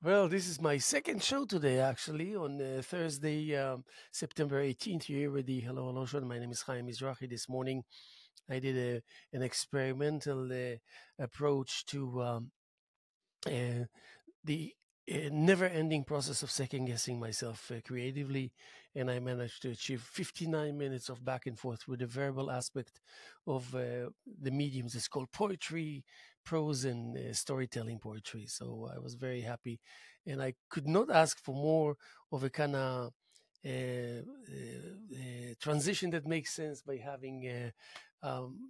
Well, this is my second show today, actually, on Thursday, September 18th, here with the Hello Hello Show. My name is Haim Mizrahi. This morning, I did an experimental approach to uh, the never-ending process of second-guessing myself creatively, and I managed to achieve 59 minutes of back and forth with the verbal aspect of the mediums. It's called poetry, prose, and storytelling poetry. So I was very happy, and I could not ask for more of a kind of transition that makes sense by having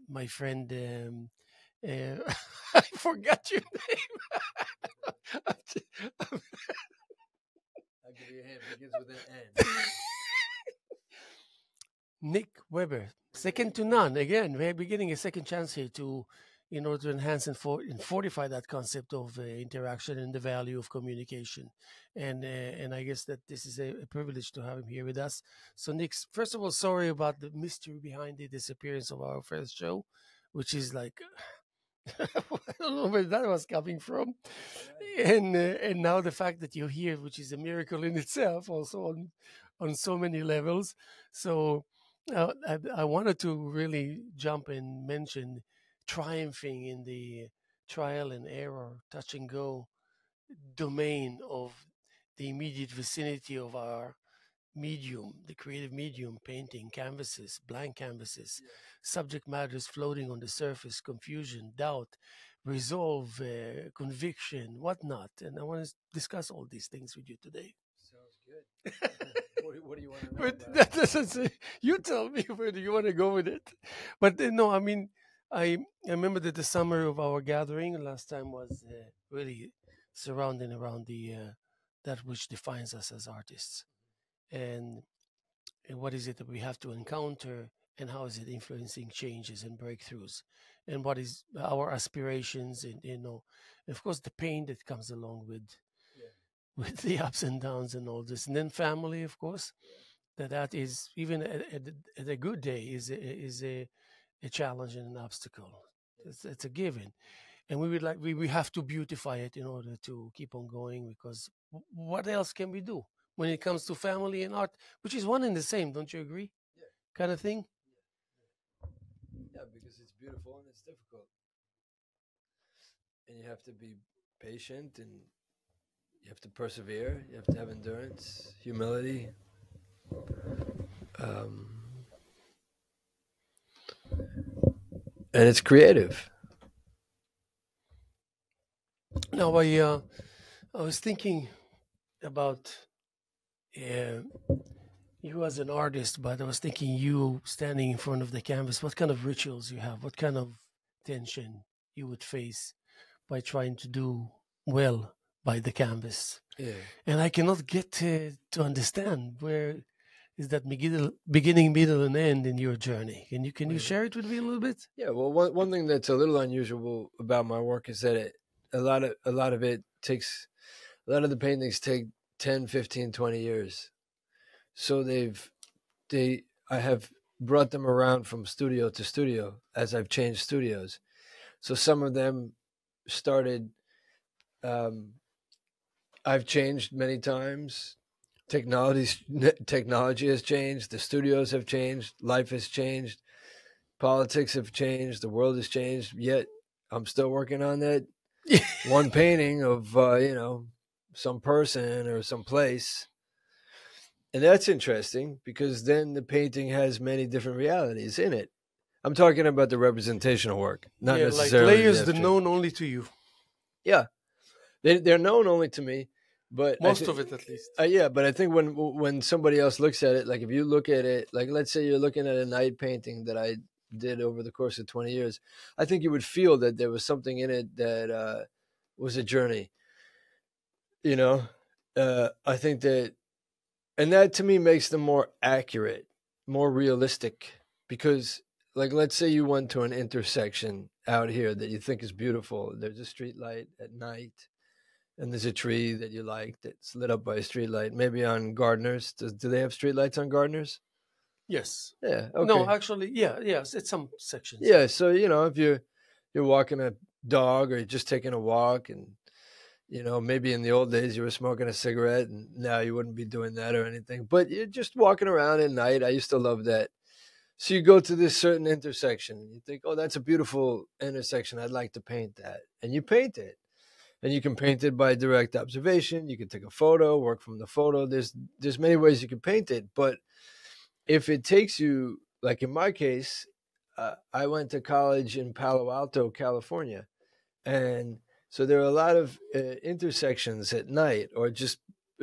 my friend. I forgot your name. I'll give you a hint. Begins with an N. Nick Weber, second to none. Again, we're getting a second chance here to, in order to enhance and fortify that concept of interaction and the value of communication. And I guess that this is a privilege to have him here with us. So, Nick, first of all, sorry about the mystery behind the disappearance of our first show, which is like I don't know where that was coming from, and now the fact that you're here, which is a miracle in itself, also on so many levels. So I wanted to really jump and mention triumphing in the trial and error, touch and go domain of the immediate vicinity of our medium, the creative medium, painting, canvases, blank canvases, subject matters floating on the surface, confusion, doubt, resolve, conviction, whatnot. And I want to discuss all these things with you today. Sounds good. What do you want to know But about that it? doesn't say, you tell me where do you want to go with it. But no, I mean, I remember that the summer of our gathering last time was really surrounding around the that which defines us as artists. And what is it that we have to encounter, and how is it influencing changes and breakthroughs, and what is our aspirations, and of course the pain that comes along with Yeah. with the ups and downs and all this, and then family, of course, that is even at a good day is a challenge and an obstacle. It's a given, and we have to beautify it in order to keep on going, because what else can we do when it comes to family and art, which is one and the same, don't you agree, Yeah. kind of thing? Yeah, because it's beautiful and it's difficult, and you have to be patient, and you have to persevere. You have to have endurance, humility, um, and it's creative. Now I was thinking about uh, you as an artist, but I was thinking you standing in front of the canvas, what kind of rituals you have, what kind of tension you would face by trying to do well by the canvas. Yeah. And I cannot get to understand where is that beginning, middle, and end in your journey. Can you share it with me a little bit? Yeah. Well, one thing that's a little unusual about my work is that a lot of it takes a lot of the paintings take 10, 15, 20 years. So they I have brought them around from studio to studio as I've changed studios. So some of them started. Um, I've changed many times. Technology has changed. The studios have changed. Life has changed. Politics have changed. The world has changed. Yet I'm still working on that one painting of some person or some place. And that's interesting because then the painting has many different realities in it. I'm talking about the representational work, not Yeah, like necessarily the layers that abstract. known only to you. Yeah, they're known only to me, but I Most think of it, at least. yeah, but I think when somebody else looks at it, like if you look at it, like let's say you're looking at a night painting that I did over the course of 20 years, I think you would feel that there was something in it that was a journey. You know, I think that, and that to me makes them more accurate, more realistic, because like let's say you went to an intersection out here that you think is beautiful. There's a street light at night, and there's a tree that you like that's lit up by a street light. Maybe on Gardeners. Do they have street lights on Gardeners? Yes. Yeah. No, Okay. actually, yeah, yes, it's some sections. Yeah. So if you're walking a dog or you're just taking a walk and You know, maybe in the old days you were smoking a cigarette, and now you wouldn't be doing that or anything. But you're just walking around at night. I used to love that. So you go to this certain intersection and you think, oh, that's a beautiful intersection. I'd like to paint that. And you paint it. And you can paint it by direct observation. You can take a photo, work from the photo. There's many ways you can paint it. But if it takes you, like in my case, I went to college in Palo Alto, California. And so there are a lot of intersections at night, or just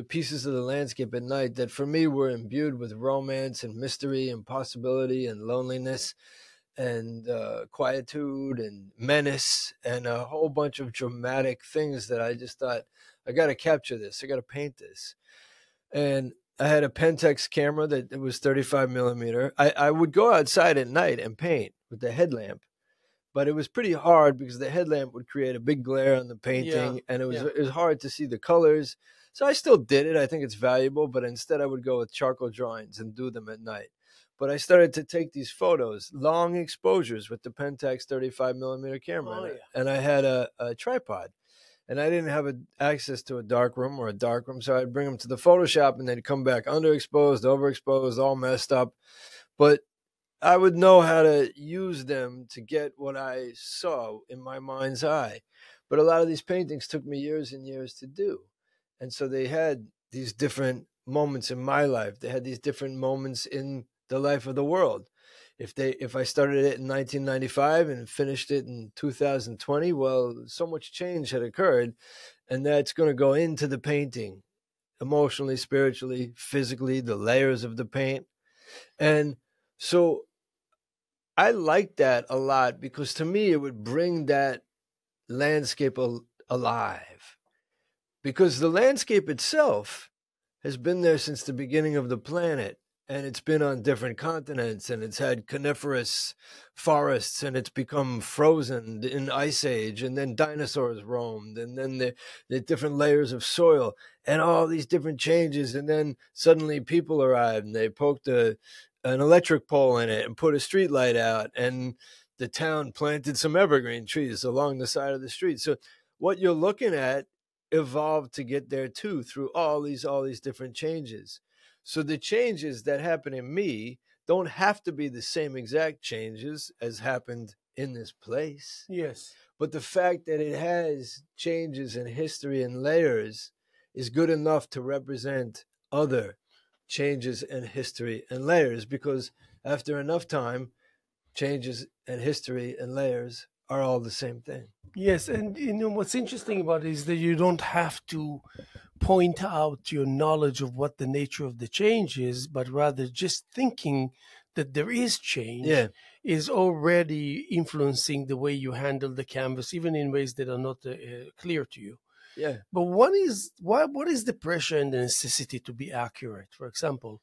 pieces of the landscape at night, that for me were imbued with romance and mystery and possibility and loneliness and quietude and menace and a whole bunch of dramatic things that I just thought, I got to capture this. I got to paint this. And I had a Pentax camera that it was 35 millimeter. I would go outside at night and paint with the headlamp, but it was pretty hard because the headlamp would create a big glare on the Yeah, painting, and yeah. it was hard to see the colors. So I still did it. I think it's valuable, but instead I would go with charcoal drawings and do them at night. But I started to take these photos, long exposures with the Pentax 35 millimeter camera, Oh, yeah. and I had a tripod, and I didn't have access to a dark room or a dark room, so I'd bring them to the Photoshop, and they'd come back underexposed, overexposed, all messed up. But I would know how to use them to get what I saw in my mind's eye. But a lot of these paintings took me years and years to do. And so they had these different moments in my life. They had these different moments in the life of the world. If I started it in 1995 and finished it in 2020, well, so much change had occurred, and that's going to go into the painting, emotionally, spiritually, physically, the layers of the paint. And so I like that a lot because to me it would bring that landscape alive. Because the landscape itself has been there since the beginning of the planet, and it's been on different continents, and it's had coniferous forests, and it's become frozen in ice age, and then dinosaurs roamed, and then the different layers of soil and all these different changes, and then suddenly people arrived and they poked an electric pole in it and put a street light out, and the town planted some evergreen trees along the side of the street. So what you're looking at evolved to get there too, through all these different changes. So the changes that happen in me don't have to be the same exact changes as happened in this place. Yes. But the fact that it has changes in history and layers is good enough to represent other changes in history and layers, because after enough time, changes in history and layers are all the same thing. Yes, and you know what's interesting about it is that you don't have to point out your knowledge of what the nature of the change is, but rather just thinking that there is change Yeah, is already influencing the way you handle the canvas, even in ways that are not clear to you. yeah, But what is the pressure and the necessity to be accurate? For example,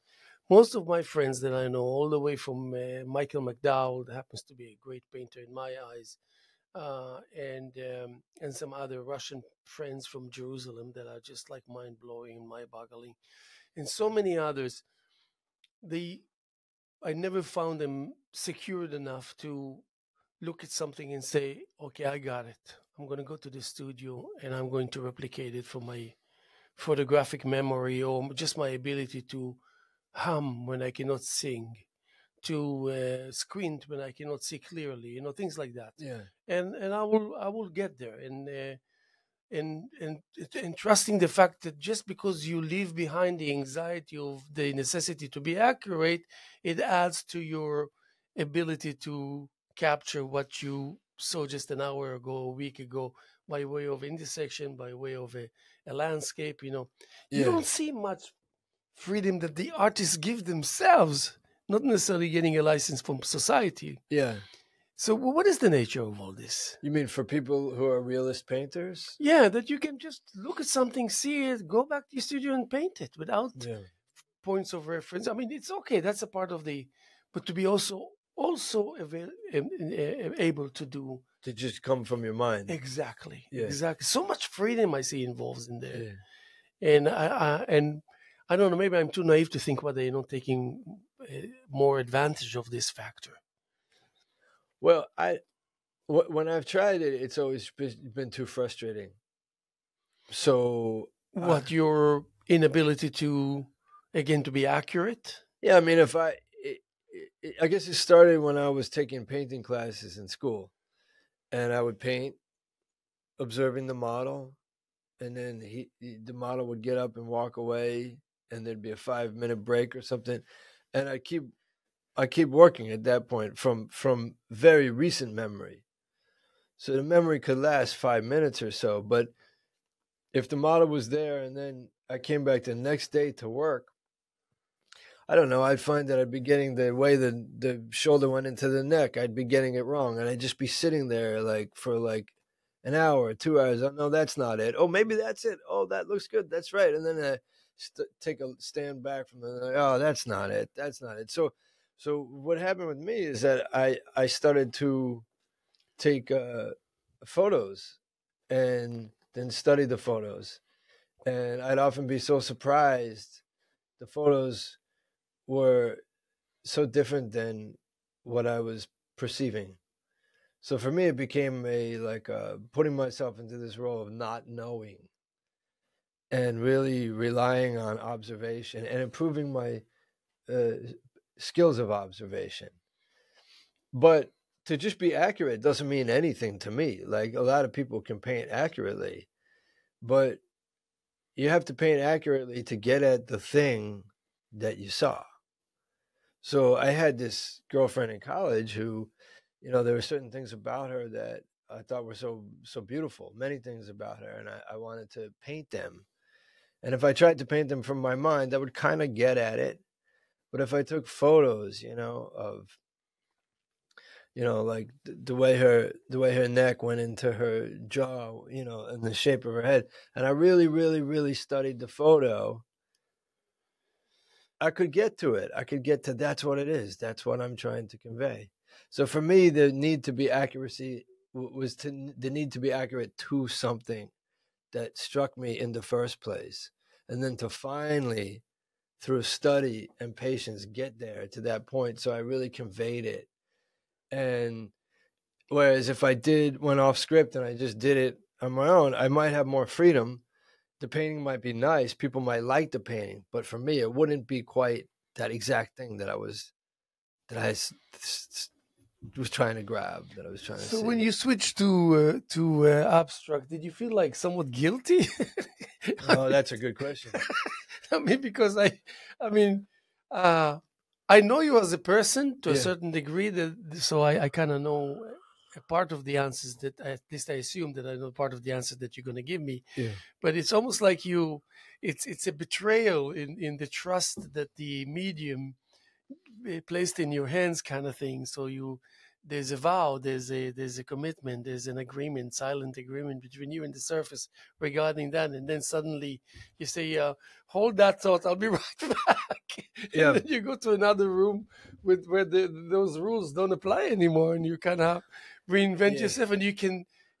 most of my friends that I know, all the way from Michael McDowell, that happens to be a great painter in my eyes, and some other Russian friends from Jerusalem that are just like mind blowing and mind boggling, and so many others. They I never found them secured enough to look at something and say, "Okay, I got it. I'm going to go to the studio and I'm going to replicate it from my photographic memory or just my ability to hum when I cannot sing." To squint when I cannot see clearly, things like that. yeah, And I will get there, and trusting the fact that just because you leave behind the anxiety of the necessity to be accurate, it adds to your ability to capture what you saw just an hour ago, a week ago, by way of intersection, by way of a landscape. You yeah, don't see much freedom that the artists give themselves, not necessarily getting a license from society. yeah. So, what is the nature of all this? You mean for people who are realist painters? Yeah, that you can just look at something, see it, go back to your studio and paint it without Yeah. points of reference. I mean, it's okay. That's a part of but to be able to do To just come from your mind. exactly, Yeah. exactly. So much freedom I see involved in there, Yeah. and I don't know. Maybe I'm too naive to think whether they're not taking more advantage of this factor. Well, when I've tried it, it's always been too frustrating. So What your inability to, again, to be accurate? yeah, I mean, I guess it started when I was taking painting classes in school, and I would paint, observing the model, and then the model would get up and walk away, and there'd be a 5 minute break or something, and I keep working at that point from very recent memory. So the memory could last 5 minutes or so, but if the model was there and then I came back the next day to work, I don't know, I'd find that I'd be getting the way the shoulder went into the neck, I'd be getting it wrong. And I'd just be sitting there like for like an hour, 2 hours. Oh, no, that's not it. Oh, maybe that's it. Oh, that looks good. That's right. And then I take a stand back from the, oh, that's not it. That's not it. So what happened with me is that I started to take photos and then study the photos. And I'd often be so surprised. The photos were so different than what I was perceiving. So for me, it became a like putting myself into this role of not knowing and really relying on observation and improving my uh, skills of observation. But to just be accurate doesn't mean anything to me. Like a lot of people can paint accurately, but you have to paint accurately to get at the thing that you saw. So I had this girlfriend in college who, there were certain things about her that I thought were so beautiful, many things about her, and I wanted to paint them. And if I tried to paint them from my mind, that would kind of get at it. But if I took photos, of like the way her neck went into her jaw, and the shape of her head, and I really, really, really studied the photo, I could get to it. I could get to that's what it is. That's what I'm trying to convey. So for me, the need to be accuracy was the need to be accurate to something that struck me in the first place, and then to finally, through study and patience, get there to that point. So I really conveyed it. And whereas if I went off script and I just did it on my own, I might have more freedom. The painting might be nice. People might like the painting, but for me, it wouldn't be quite that exact thing that I was trying to grab, that I was trying to So when see. you switched to abstract, did you feel like somewhat guilty? Oh, that's a good question. I mean, because I mean, I know you as a person to a Yeah, certain degree, that so I kind of know a part of the answers that at least I assume that I know part of the answer that you're going to give me. yeah, But it's almost like it's a betrayal in the trust that the medium placed in your hands, kind of thing. So there's a vow, there's a commitment, there's an agreement, silent agreement between you and the surface regarding that, and then suddenly you say, hold that thought, I'll be right back. And yeah, then you go to another room with where those rules don't apply anymore, and you kind of reinvent yeah. yourself, and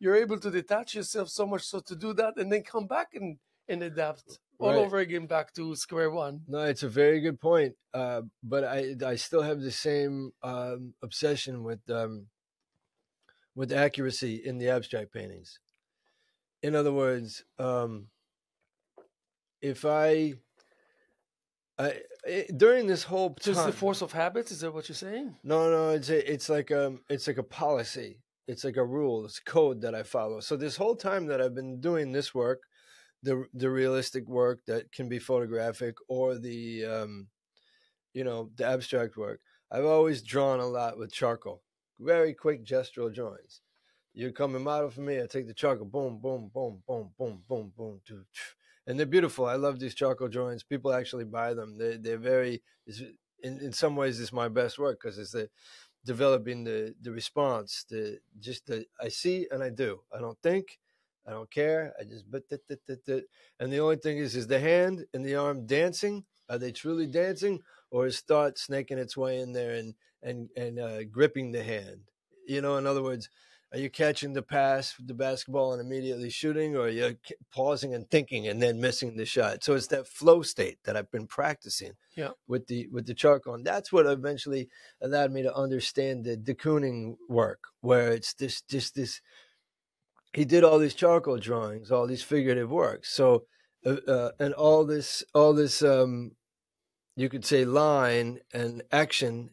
you're able to detach yourself so much so to do that and then come back and adapt all Right. over again back to square one. No, it's a very good point. But I still have the same obsession with accuracy in the abstract paintings. In other words, if during this whole So it's the time, force of habits. Is that what you're saying? no, it's like a policy. It's like a rule. It's code that I follow. So this whole time that I've been doing this work, the realistic work that can be photographic, or the abstract work, I've always drawn a lot with charcoal. Very quick gestural drawings. You come and model for me, I take the charcoal, boom, boom, boom, boom, boom, boom, boom, and they're beautiful. I love these charcoal drawings. People actually buy them. They're very, in some ways, it's my best work because it's developing the response, I see and I do. I don't think, I don't care. I just and the only thing is the hand and the arm dancing? Are they truly dancing, or is thought snaking its way in there and gripping the hand? In other words, are you catching the pass, the basketball, and immediately shooting, or are you pausing and thinking and then missing the shot? So it's that flow state that I've been practicing Yeah. with the charcoal, and that's what eventually allowed me to understand the de Kooning work, where it's this he did all these charcoal drawings, all these figurative works. So, and all this, you could say, line and action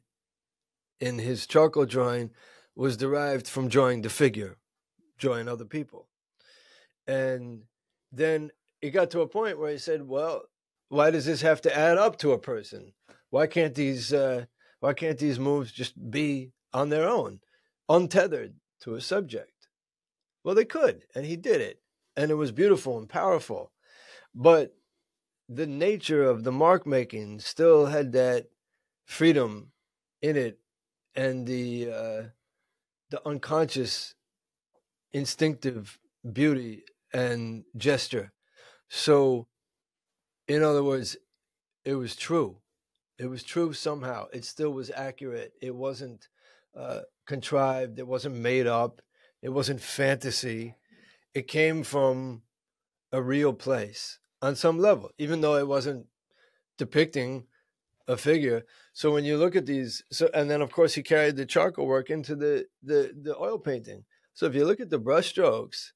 in his charcoal drawing was derived from drawing the figure, drawing other people. And then it got to a point where he said, "Well, why does this have to add up to a person? Why can't these moves just be on their own, untethered to a subject?" Well, they could, and he did it, and it was beautiful and powerful. But the nature of the mark making still had that freedom in it, and the unconscious, instinctive beauty and gesture. So, in other words, it was true. It was true somehow. It still was accurate. It wasn't contrived. It wasn't made up. It wasn't fantasy. It came from a real place on some level, even though it wasn't depicting a figure. So when you look at these, and then of course he carried the charcoal work into the oil painting. So if you look at the brushstrokes,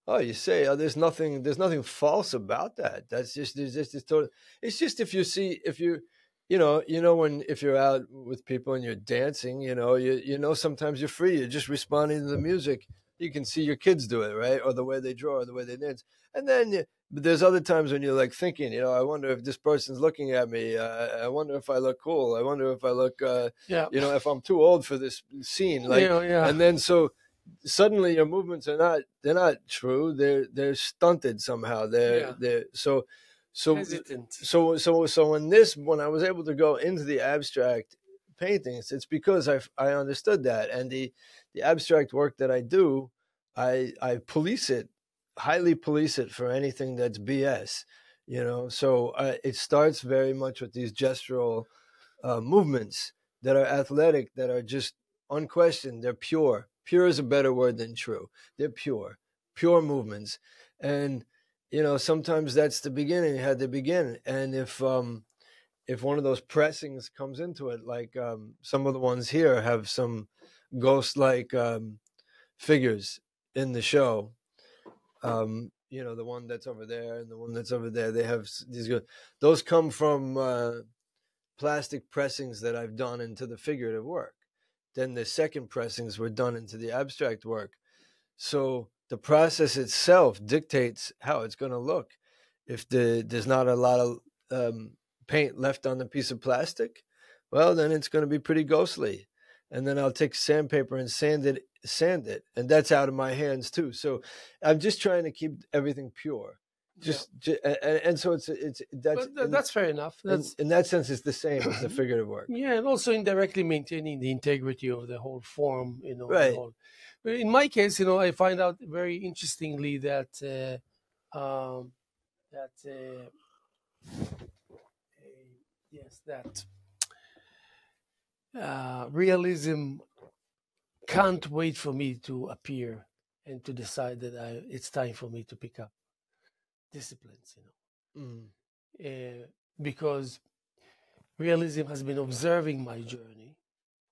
oh, you say, oh, there's nothing false about that. That's just there's just this total. It's just if when if you're out with people and you're dancing, sometimes you're free. You're just responding to the music. You can see your kids do it, right, or the way they draw, or the way they dance. And then, but there's other times when you're like thinking, I wonder if this person's looking at me. I wonder if I look cool. I wonder if I look, Yeah. if I'm too old for this scene. Like, Yeah. and then so suddenly your movements they're not true. They're stunted somehow. They're so Hesitant. when I was able to go into the abstract paintings, it's because I understood that, and the abstract work that I do, I police it, highly police it for anything that's BS. So it starts very much with these gestural movements that are athletic, that are just unquestioned. They're pure. Pure is a better word than true. They're pure movements. And, sometimes that's the beginning, had to begin. And if one of those pressings comes into it, like some of the ones here have some ghost-like figures in the show, the one that's over there and the one that's over there, they have these, those come from plastic pressings that I've done into the figurative work. Then the second pressings were done into the abstract work. So the process itself dictates how it's going to look. If there's not a lot of paint left on the piece of plastic, well, then it's going to be pretty ghostly. And then I'll take sandpaper and sand it, and that's out of my hands too. So I'm just trying to keep everything pure. And so that's fair enough. That's in that sense, it's the same as the figurative work. Yeah, and also indirectly maintaining the integrity of the whole form. Right. But in my case, I find out very interestingly that realism can't wait for me to appear and to decide that it's time for me to pick up disciplines. Because realism has been observing my journey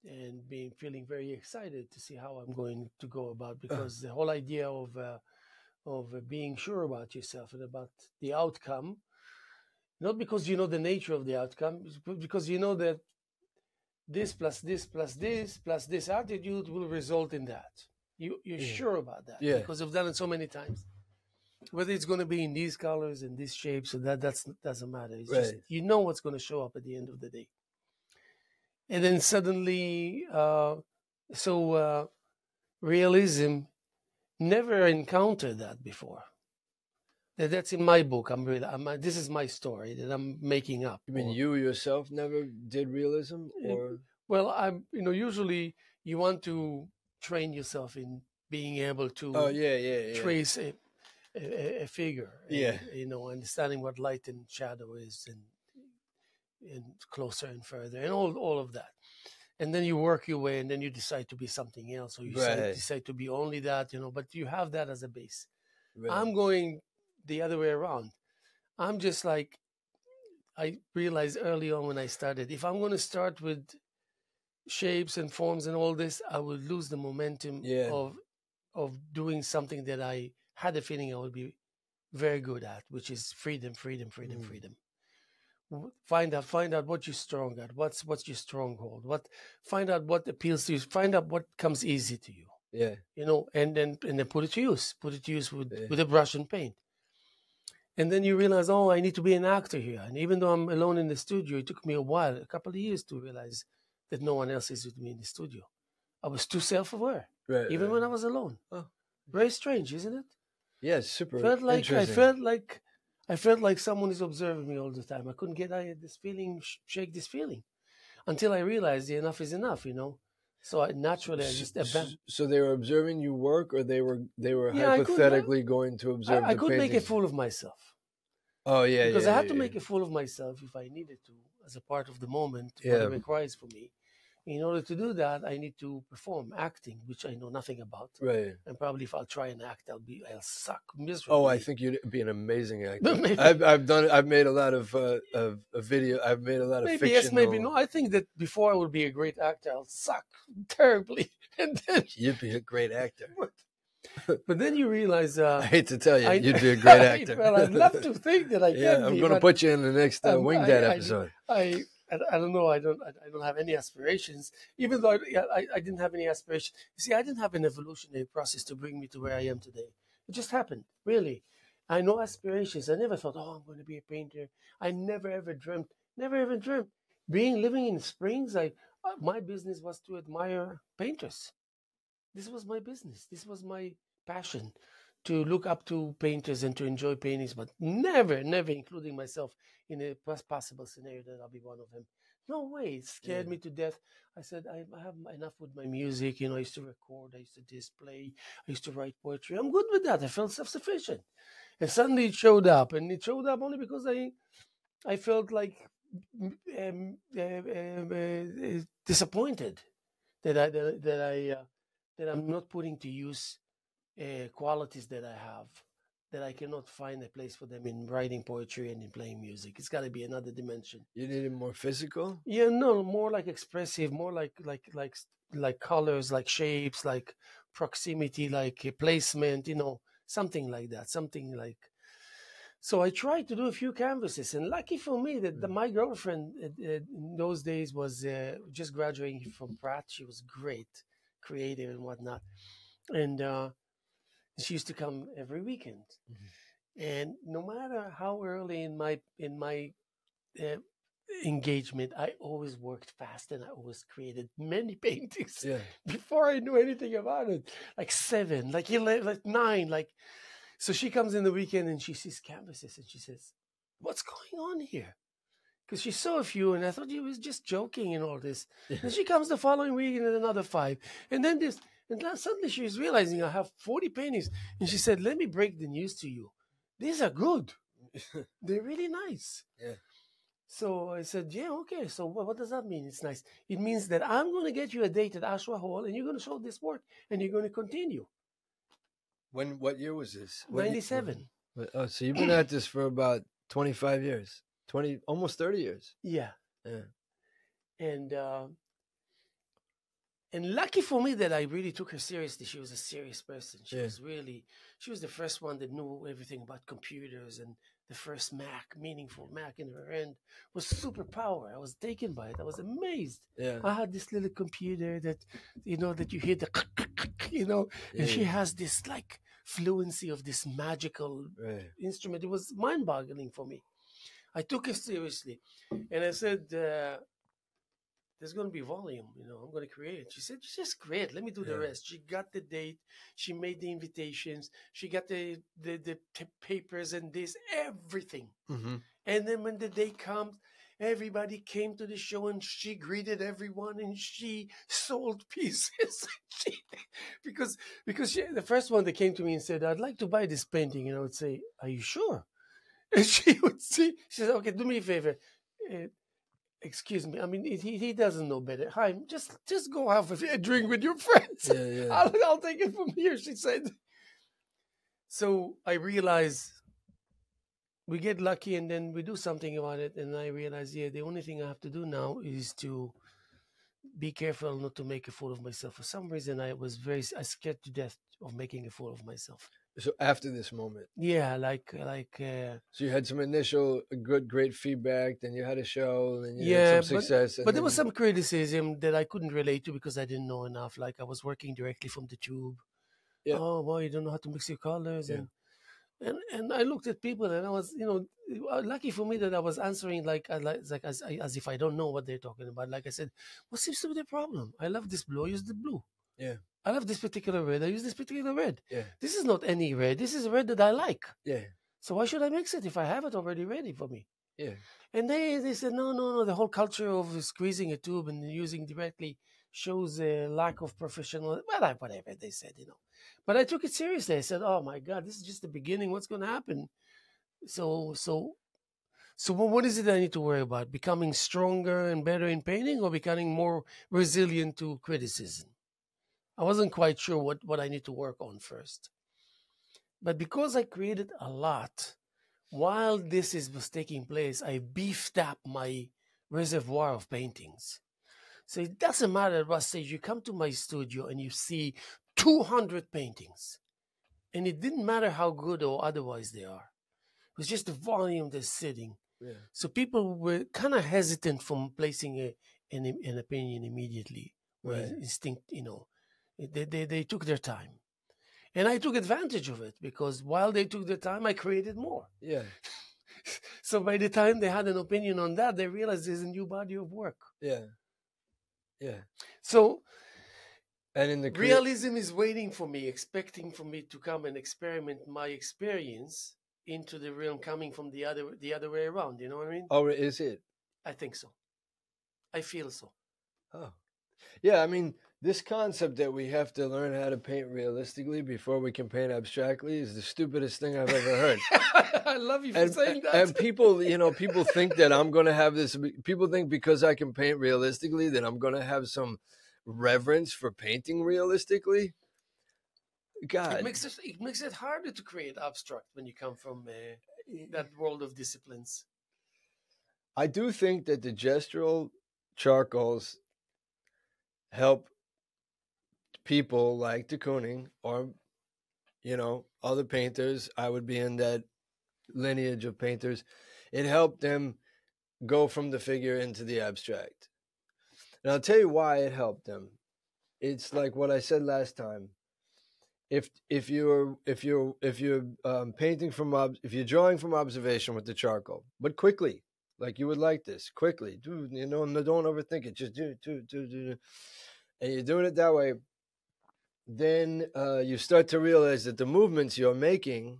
and feeling very excited to see how I'm going to go about, because the whole idea of being sure about yourself and about the outcome, not because you know the nature of the outcome, but because you know that this plus this plus this plus this attitude will result in that. You're sure about that because you've done it so many times. Whether it's going to be in these colors and these shapes, so that doesn't matter. It's just what's going to show up at the end of the day. And then suddenly, realism never encountered that before. That's in my book. This is my story that I'm making up. You mean you yourself never did realism, or? Well, usually you want to train yourself in being able to trace a figure. And, understanding what light and shadow is, and closer and further, and all of that. And then you work your way, and then you decide to be something else, or you decide to be only that, but you have that as a base. Right. I'm going the other way around. I'm just like, I realized early on when I started, if I'm going to start with shapes and forms and all this, I will lose the momentum of of doing something that I had a feeling I would be very good at, which is freedom, freedom, freedom, freedom. Find out what you're strong at. What's your stronghold? Find out what appeals to you. Find out what comes easy to you. Yeah. And then put it to use. Put it to use Yeah. with a brush and paint. And then you realize, oh, I need to be an actor here. And even though I'm alone in the studio, it took me a while, a couple of years, to realize that no one else is with me in the studio. I was too self-aware, Right. even when I was alone. Oh. Very strange, isn't it? Yeah, super I interesting. felt like someone is observing me all the time. I couldn't get this feeling, shake this feeling, until I realized enough is enough. So I just abandoned. So they were observing you work, or they were Yeah, hypothetically going to observe I the could make a painting? fool of myself. Oh yeah, Because yeah, I had yeah, to make a fool of myself if I needed to, as a part of the moment, what Yeah. it requires for me. In order to do that, I need to perform acting, which I know nothing about. Right. And probably if I'll try and act, I'll suck miserably. Oh, I think you'd be an amazing actor. Maybe. I've made a lot of video. I've made a lot of Maybe fictional. yes, maybe no. I think that before I would be a great actor, I'll suck terribly, and then You'd be a great actor. but then you realize. I hate to tell you, you'd be a great Right, actor. well, I'd love to think that I Yeah, can I'm be. going to but put you in the next Wing Dad I episode. I don't know. I don't have any aspirations. Even though I didn't have any aspirations. You see, I didn't have an evolutionary process to bring me to where I am today. It just happened. Really, I no aspirations. I never thought, oh, I'm going to be a painter. I never ever dreamt. Never ever dreamt. Living in Springs, my business was to admire painters. This was my business. This was my passion, to look up to painters and to enjoy paintings, but never including myself in a possible scenario that I'll be one of them. No way. It scared me to death. I said, I have enough with my music. I used to record, I used to display, I used to write poetry. I'm good with that. I felt self-sufficient. And suddenly it showed up. And it showed up only because I felt like disappointed that I'm not putting to use qualities that I have, that I cannot find a place for them in writing poetry and in playing music. It's got to be another dimension. You need it more physical? Yeah, no, more like expressive, more like colors, like shapes, like proximity, like placement, something like that, something like. So I tried to do a few canvases, and lucky for me that my girlfriend in those days was just graduating from Pratt. She was great, creative and whatnot, and she used to come every weekend. And no matter how early in my uh, engagement, I always worked fast and I always created many paintings before I knew anything about it. Like 7, like 11, like 9, like. So she comes in the weekend and she sees canvases and she says, "What's going on here?" Because she saw a few and I thought he was just joking and all this. And she comes the following week and another 5. And then this, and then suddenly she was realizing I have 40 paintings. And she said, "Let me break the news to you. These are good. They're really nice." Yeah. So I said, "Yeah, okay. So what does that mean? It's nice. It means that I'm going to get you a date at Ashwa Hall and you're going to show this work and you're going to continue." What year was this? 97. Oh, so you've been at this for about 25 years, 20, almost 30 years. Yeah. Yeah. And lucky for me that I really took her seriously. She was a serious person. She was the first one that knew everything about computers, and the first meaningful Mac in her hand was superpower. I was taken by it. I was amazed. Yeah. I had this little computer that you hear the, and she has this like fluency of this magical instrument. It was mind-boggling for me. I took it seriously, and I said, "There's going to be volume, I'm going to create it." She said, "Just create. Let me do the rest." She got the date. She made the invitations. She got the papers and everything. Mm-hmm. And then when the day comes, everybody came to the show and she greeted everyone and she sold pieces. because the first one that came to me and said, "I'd like to buy this painting," and I would say, "Are you sure?" And she would see. She said, "Okay, do me a favor. Excuse me. I mean, he doesn't know better. Haim, just go have a drink with your friends. I'll take it from here," she said. So I realized we get lucky and then we do something about it. And I realized, the only thing I have to do now is to be careful not to make a fool of myself. For some reason, I scared to death of making a fool of myself. So after this moment, Yeah, so you had some initial great feedback, then you had a show, then you had yeah, some success, and but there then was some criticism that I couldn't relate to because I didn't know enough. Like I was working directly from the tube. yeah, Oh, well, you don't know how to mix your colors, yeah, and I looked at people and I was, lucky for me that I was answering as if I don't know what they're talking about. Like I said, what seems to be the problem? I love this blue. I use the blue. yeah, I love this particular red. I use this particular red. yeah, This is not any red. This is a red that I like. yeah, So why should I mix it if I have it already ready for me? yeah, And they said, no, no, no. The whole culture of squeezing a tube and using directly shows a lack of professional. Well, whatever they said. But I took it seriously. I said, oh my God, this is just the beginning. What's going to happen? So what is it I need to worry about? Becoming stronger and better in painting, or becoming more resilient to criticism? I wasn't quite sure what I need to work on first. But because I created a lot, while was taking place, I beefed up my reservoir of paintings. So it doesn't matter at what stage you come to my studio and you see 200 paintings. And it didn't matter how good or otherwise they are. It was just the volume that's sitting. yeah. So people were kind of hesitant from placing an opinion immediately. Right. Instinct, they took their time. And I took advantage of it because while they took their time, I created more. Yeah. So by the time they had an opinion on that, they realized there's a new body of work. Yeah. Yeah. So and in the realism is waiting for me, expecting for me to come and experiment my experience into the realm coming from the other way around. You know what I mean? Oh, is it? I think so. I feel so. Oh. Yeah, I mean, this concept that we have to learn how to paint realistically before we can paint abstractly is the stupidest thing I've ever heard. I love you for saying that. And people, people think that I'm going to have this. People think because I can paint realistically that I'm going to have some reverence for painting realistically. God, it makes it harder to create abstract when you come from that world of disciplines. I do think that the gestural charcoals help people like de Kooning or other painters. I would be in that lineage of painters. It helped them go from the figure into the abstract. And I'll tell you why it helped them. It's like what I said last time. If you're painting if you're drawing from observation with the charcoal, but quickly, like you would like this, quickly, don't overthink it. Just do, and you're doing it that way. Then you start to realize that the movements you're making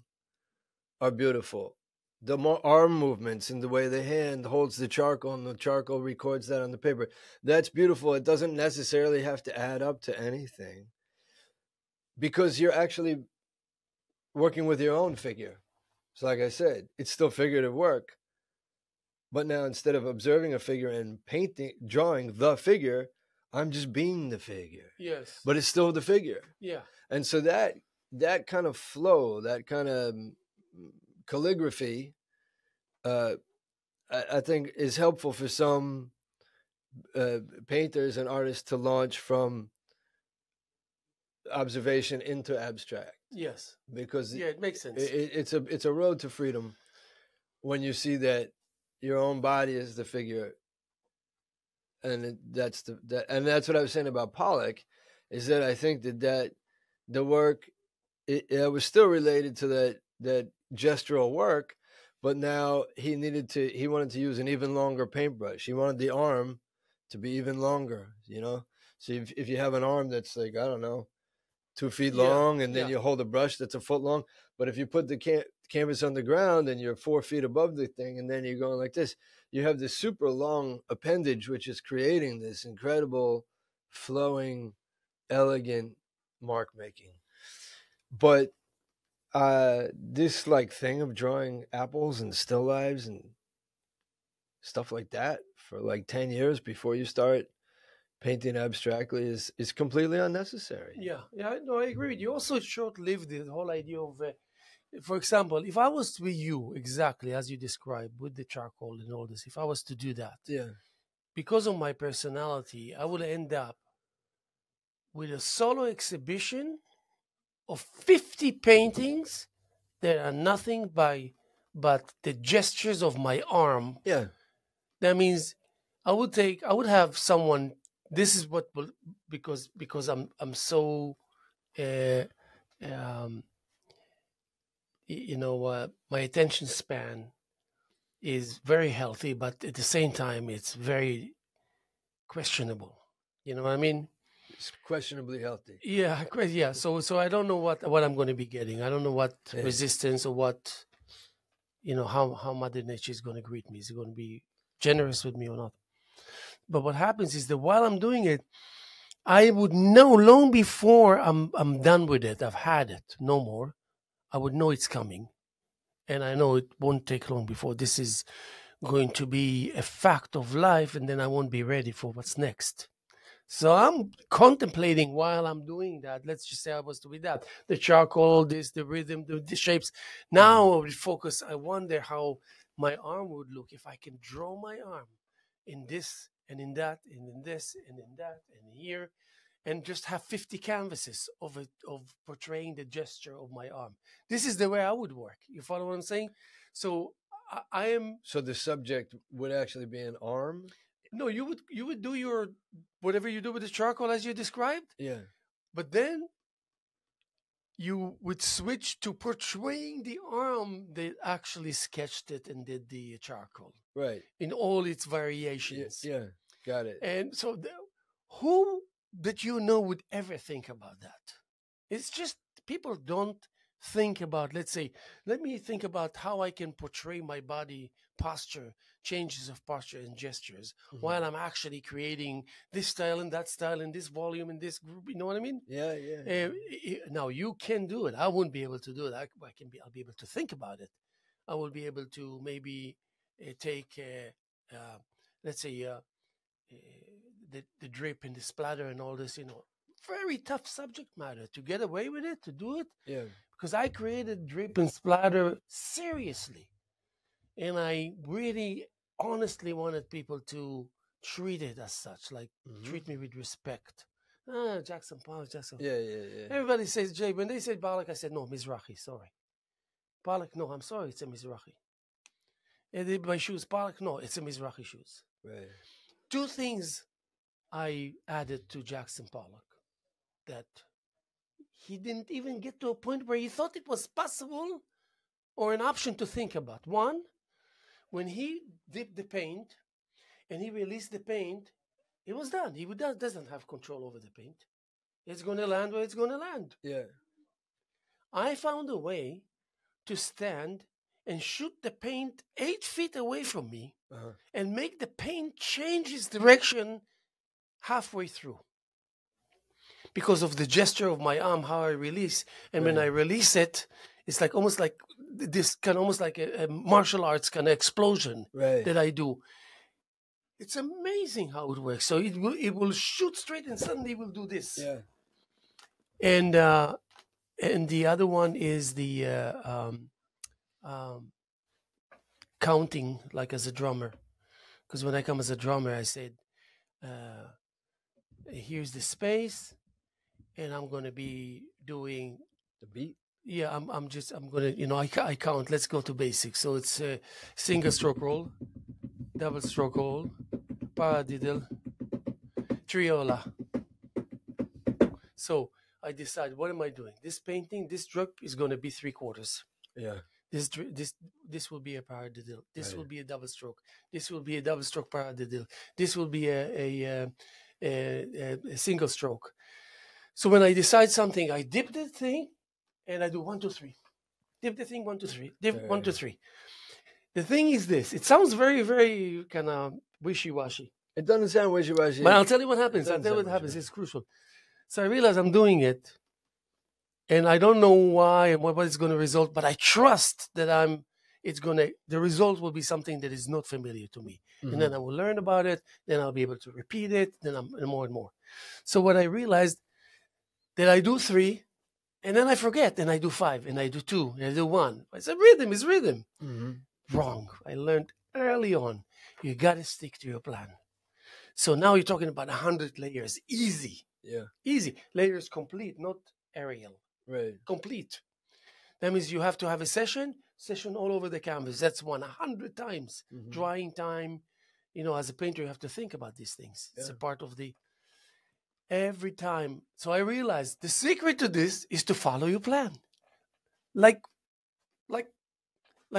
are beautiful. The more arm movements and the way the hand holds the charcoal and the charcoal records that on the paper, that's beautiful. It doesn't necessarily have to add up to anything because you're actually working with your own figure. So like I said, it's still figurative work. But now instead of observing a figure and drawing the figure, I'm just being the figure. Yes. But it's still the figure. Yeah. And so that kind of flow, that kind of calligraphy, I think is helpful for some painters and artists to launch from observation into abstract. Yes. Because it makes sense. It's a road to freedom when you see that your own body is the figure. And that's what I was saying about Pollock, is that I think that the work it was still related to that gestural work, but now he wanted to use an even longer paintbrush. He wanted the arm to be even longer, So if you have an arm that's like, I don't know, 2 feet long, and then you hold a brush that's a foot long, but if you put the canvas on the ground and you're 4 feet above the thing, and then you're going like this, you have this super long appendage, which is creating this incredible, flowing, elegant mark making. But this thing of drawing apples and still lives and stuff like that for 10 years before you start painting abstractly is completely unnecessary. Yeah, no, I agree with you. Also, short-lived, the whole idea of, for example, if I was to be you exactly as you described with the charcoal and all this, if I was to do that, because of my personality, I would end up with a solo exhibition of 50 paintings that are nothing but the gestures of my arm. Yeah. That means I would have someone. This is what will, because I'm so um, my attention span is very healthy, but at the same time it's very questionable. You know what I mean? It's questionably healthy. Yeah, yeah. So I don't know what I'm going to be getting. I don't know what resistance or what, how Mother Nature is going to greet me. Is it going to be generous with me or not? But what happens is that while I'm doing it, I would know long before I'm done with it. I've had it, no more. I would know it's coming, and I know it won't take long before this is going to be a fact of life, and then I won't be ready for what's next. So I'm contemplating while I'm doing that. Let's just say I was to be that. The charcoal, this, the rhythm, the shapes. Now I would focus. I wonder how my arm would look if I can draw my arm in this and in that and in this and in that and here, and just have 50 canvases of portraying the gesture of my arm. This is the way I would work. You follow what I'm saying? So I am. So the subject would actually be an arm? No, you would do your whatever you do with the charcoal as you described. Yeah. But then you would switch to portraying the arm that actually sketched it and did the charcoal. Right. In all its variations. Yeah. Got it. And so who that would ever think about that? It's just people don't think about, let's say, let me think about how I can portray my body posture, changes of posture and gestures, while I'm actually creating this style and that style and this volume and this group. You know what I mean? Yeah. Now you can do it. I wouldn't be able to do it. I'll be able to think about it. I will be able to maybe take, let's say, the drip and the splatter and all this, very tough subject matter to get away with it, to do it. Yeah. Because I created drip and splatter seriously. And I really honestly wanted people to treat it as such, like treat me with respect. Jackson Pollock, Jackson. Yeah. Everybody says Jay. When they said Pollock, I said, no, Mizrahi, sorry. Pollock, no, I'm sorry, it's a Mizrahi. And they, my shoes, Pollock, no, it's a Mizrahi shoes. Right. Two things I added to Jackson Pollock that he didn't even get to a point where he thought it was possible or an option to think about. One, when he dipped the paint and he released the paint, it was done. He doesn't have control over the paint. It's going to land where it's going to land. Yeah. I found a way to stand and shoot the paint 8 feet away from me and make the paint change its direction halfway through. Because of the gesture of my arm, how I release. And when I release it, it's like almost like this almost like a martial arts kind of explosion that I do. It's amazing how it works. So it will shoot straight and suddenly it will do this. Yeah. And the other one is the counting, like as a drummer. Because when I come as a drummer, I said, here's the space, and I'm going to be doing the beat. Yeah, I'm going to, I count. Let's go to basics. So it's a single stroke roll, double stroke roll, paradiddle, triola. So I decide, what am I doing? This painting, this drip is going to be 3/4. Yeah. This will be a paradiddle. This will be a double stroke. This will be a double stroke paradiddle. This will be a single stroke. So when I decide something, I dip the thing and I do 1, 2, 3. Dip the thing, 1, 2, 3. Dip 1, 2, 3. The thing is this. It sounds very, very kind of wishy-washy. It doesn't sound wishy-washy. But I'll tell you what happens. It's crucial. So I realize I'm doing it. And I don't know why and what it's going to result, but I trust that the result will be something that is not familiar to me. Mm-hmm. And then I will learn about it. Then I'll be able to repeat it. Then more and more. So what I realized that I do 3, and then I forget, and I do 5, and I do 2, and I do 1. I said, rhythm is rhythm. Mm-hmm. Wrong. I learned early on, you got to stick to your plan. So now you're talking about 100 layers. Easy. Yeah. Easy. Layers complete, not aerial. Right. Complete. That means you have to have a session all over the canvas. That's 100 times. Mm-hmm. Drying time. As a painter, you have to think about these things. It's Yeah. a part of the every time. So I realized the secret to this is to follow your plan. Like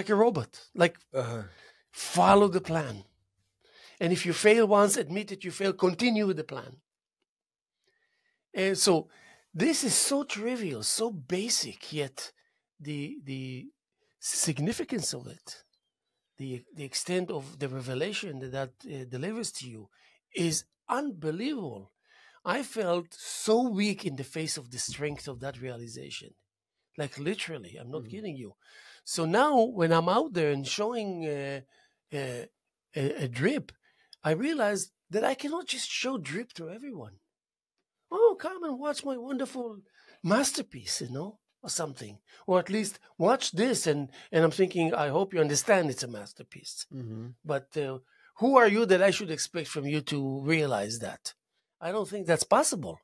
a robot. Like follow the plan. And if you fail once, admit that you fail, continue with the plan. And so this is so trivial, so basic, yet the significance of it, the extent of the revelation that delivers to you is unbelievable. I felt so weak in the face of the strength of that realization. Like literally, I'm not kidding you. So now when I'm out there and showing a drip, I realized that I cannot just show drip to everyone. Oh, come and watch my wonderful masterpiece, or something. Or at least watch this. And I'm thinking, I hope you understand it's a masterpiece. Mm-hmm. But who are you that I should expect from you to realize that? I don't think that's possible.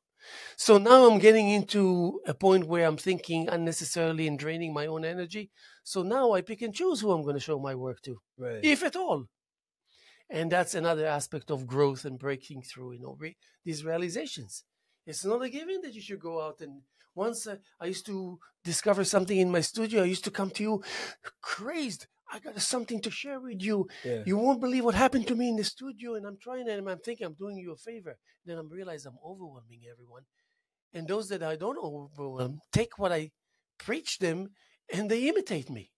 So now I'm getting into a point where I'm thinking unnecessarily and draining my own energy. So now I pick and choose who I'm going to show my work to, Right. if at all. And that's another aspect of growth and breaking through, these realizations. It's not a given that you should go out and once I used to discover something in my studio, I used to come to you crazed. I got something to share with you. Yeah. You won't believe what happened to me in the studio, and I'm trying and I'm thinking I'm doing you a favor. Then I realize I'm overwhelming everyone. And those that I don't overwhelm take what I preach them and they imitate me.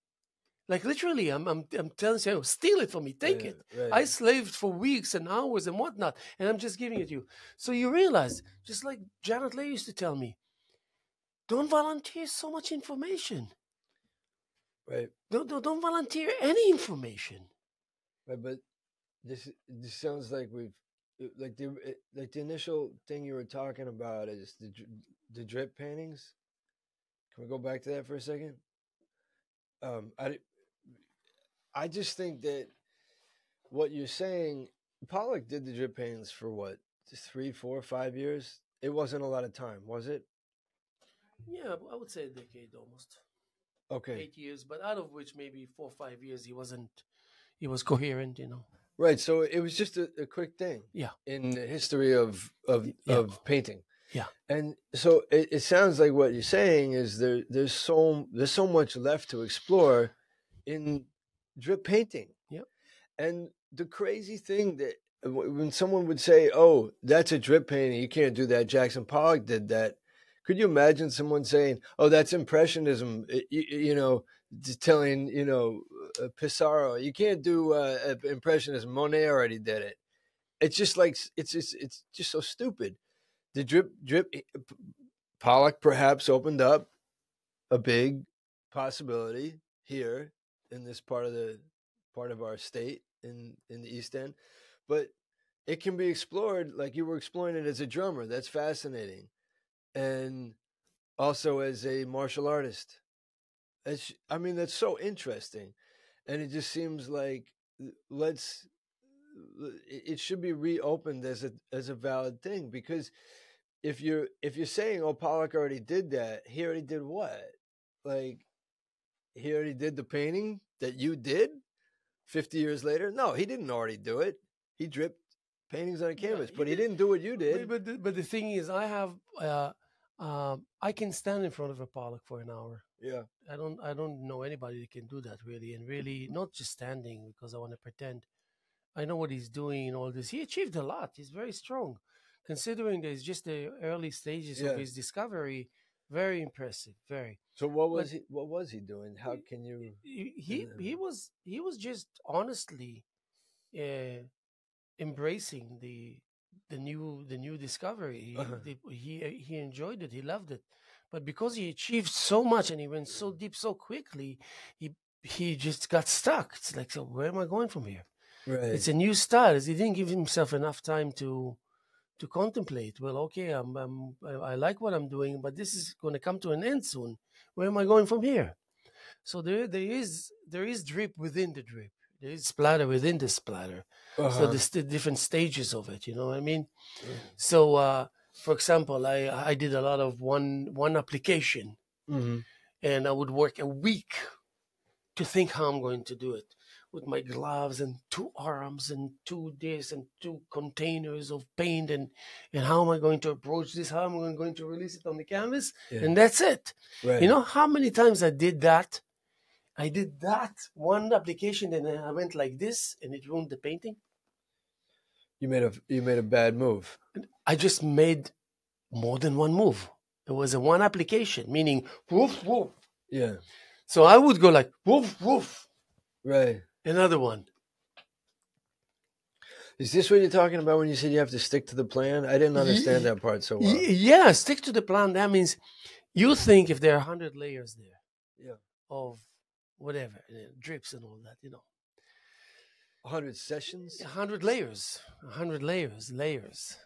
Like literally, I'm telling you, steal it from me, take it. Right. I slaved for weeks and hours and whatnot, and I'm just giving it to you. So you realize, just like Janet Leigh used to tell me, don't volunteer so much information. Right. Don't volunteer any information. Right, but this sounds like we've like the initial thing you were talking about is the drip paintings. Can we go back to that for a second? I just think that what you're saying, Pollock did the drip paintings for what, 3, 4, 5 years? It wasn't a lot of time, was it? Yeah, I would say a decade almost. Okay. 8 years, but out of which maybe 4 or 5 years he was coherent, Right. So it was just a quick thing. Yeah. In the history of painting. Yeah. And so it sounds like what you're saying is there's so much left to explore in drip painting. Yep. And the crazy thing that when someone would say, "Oh, that's a drip painting, you can't do that. Jackson Pollock did that." Could you imagine someone saying, "Oh, that's impressionism"? Just telling Pissarro, "You can't do impressionism. Monet already did it." It's just like it's just so stupid. The drip Pollock perhaps opened up a big possibility here in this part of our state in the East End, but it can be explored like you were exploring it as a drummer. That's fascinating, and also as a martial artist. That's so interesting, and it just seems like it should be reopened as a valid thing, because if you're saying, "Oh, Pollock already did that," he already did what? Like, he already did the painting that you did 50 years later? No, he didn't already do it. He dripped paintings on a canvas, but he didn't do what you did. But the thing is, I can stand in front of a Pollock for an hour. Yeah. I don't know anybody that can do that really, and really not just standing because I want to pretend. I know what he's doing and all this. He achieved a lot. He's very strong, considering that it's just the early stages of his discovery. Very impressive. Very. So what was he doing? How can you? He was just honestly embracing the new discovery. He enjoyed it. He loved it. But because he achieved so much and he went so deep so quickly, he just got stuck. It's like, so where am I going from here? Right. It's a new start. He didn't give himself enough time to contemplate. Well, okay, I like what I'm doing, but this is going to come to an end soon. Where am I going from here? So there is drip within the drip. There is splatter within the splatter. So Uh-huh. there's the different stages of it. You know what I mean? So, for example, I did a lot of one application, Mm-hmm. and I would work a week to think how I'm going to do it with my gloves and two arms and two this and two containers of paint, and how am I going to approach this? How am I going to release it on the canvas? Yeah. And that's it. Right. You know how many times I did that? I did that one application, and then I went like this, and it ruined the painting. You made a bad move. I just made more than one move. It was a one application, meaning woof woof. Yeah. So I would go like woof woof. Right. Another one. Is this what you're talking about when you said you have to stick to the plan? I didn't understand that part so well. Yeah, stick to the plan. That means you think if there are 100 layers there, Yeah. of whatever, drips and all that, 100 sessions? 100 layers, 100 layers.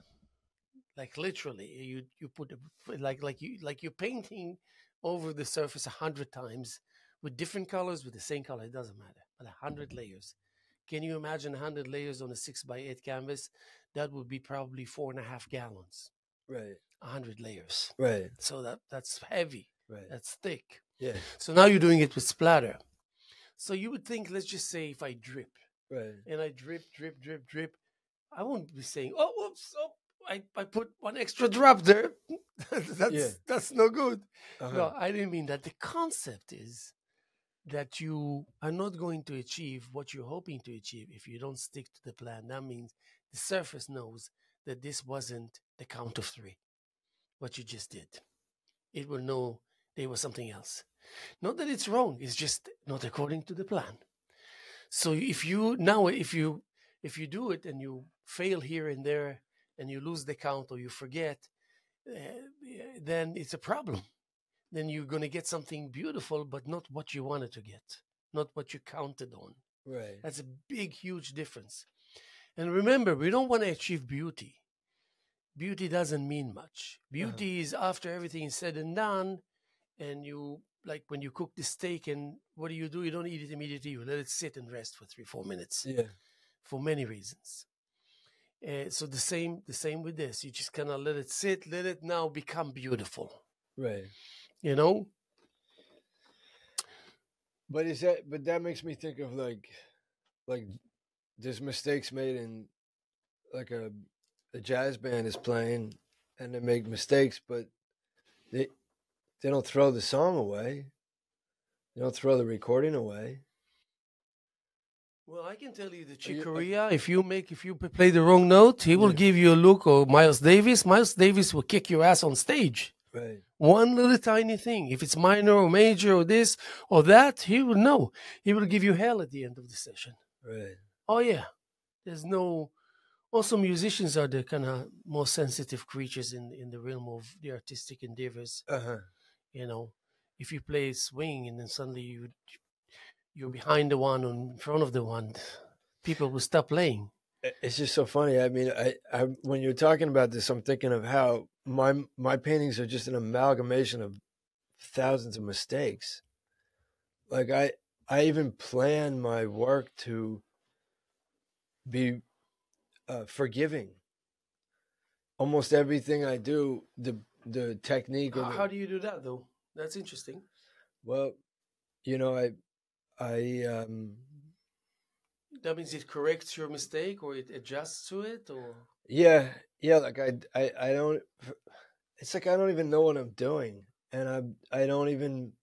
Like literally, you put like you're painting over the surface 100 times with different colors, with the same color. It doesn't matter, but 100 layers. Can you imagine 100 layers on a 6x8 canvas? That would be probably 4.5 gallons. Right. 100 layers. Right. So that's heavy. Right. That's thick. Yeah. So now you're doing it with splatter. So you would think, let's just say if I drip, Right. and I drip, I won't be saying, oh, whoops, oh, I put one extra drop there. That's no good. Uh-huh. No, I didn't mean that. The concept is that you are not going to achieve what you're hoping to achieve if you don't stick to the plan. That means the surface knows that this wasn't the count of 3, what you just did. It will know there was something else. Not that it's wrong, it's just not according to the plan. So if you do it and you fail here and there and you lose the count or you forget, then it's a problem. Then you're going to get something beautiful, but not what you wanted to get, not what you counted on. Right. That's a big, huge difference. And remember, we don't want to achieve beauty. Beauty doesn't mean much. Beauty is after everything is said and done, and you, like when you cook the steak, and what do? You don't eat it immediately. You let it sit and rest for 3-4 minutes. Yeah. For many reasons. So the same with this. You just kind of let it sit, let it now become beautiful. Right. But that makes me think of like there's mistakes made in like a jazz band is playing and they make mistakes, but they don't throw the song away. They don't throw the recording away. Well, I can tell you the Chick Corea, if you play the wrong note, he will give you a look. Or Miles Davis will kick your ass on stage. Right. One little tiny thing. If it's minor or major or this or that, he will know. He will give you hell at the end of the session. Right. Oh, yeah. There's no... Also, musicians are the kind of most sensitive creatures in the realm of the artistic endeavors. Uh-huh. If you play swing and then suddenly you're behind the one or in front of the one, people will stop playing. It's just so funny. I mean, I when you're talking about this, I'm thinking of how my paintings are just an amalgamation of thousands of mistakes. Like I even plan my work to be forgiving. Almost everything I do, the technique. How do you do that, though? That's interesting. Well, I that means it corrects your mistake or it adjusts to it, or yeah. Like I don't. It's like I don't even know what I'm doing, and I don't even.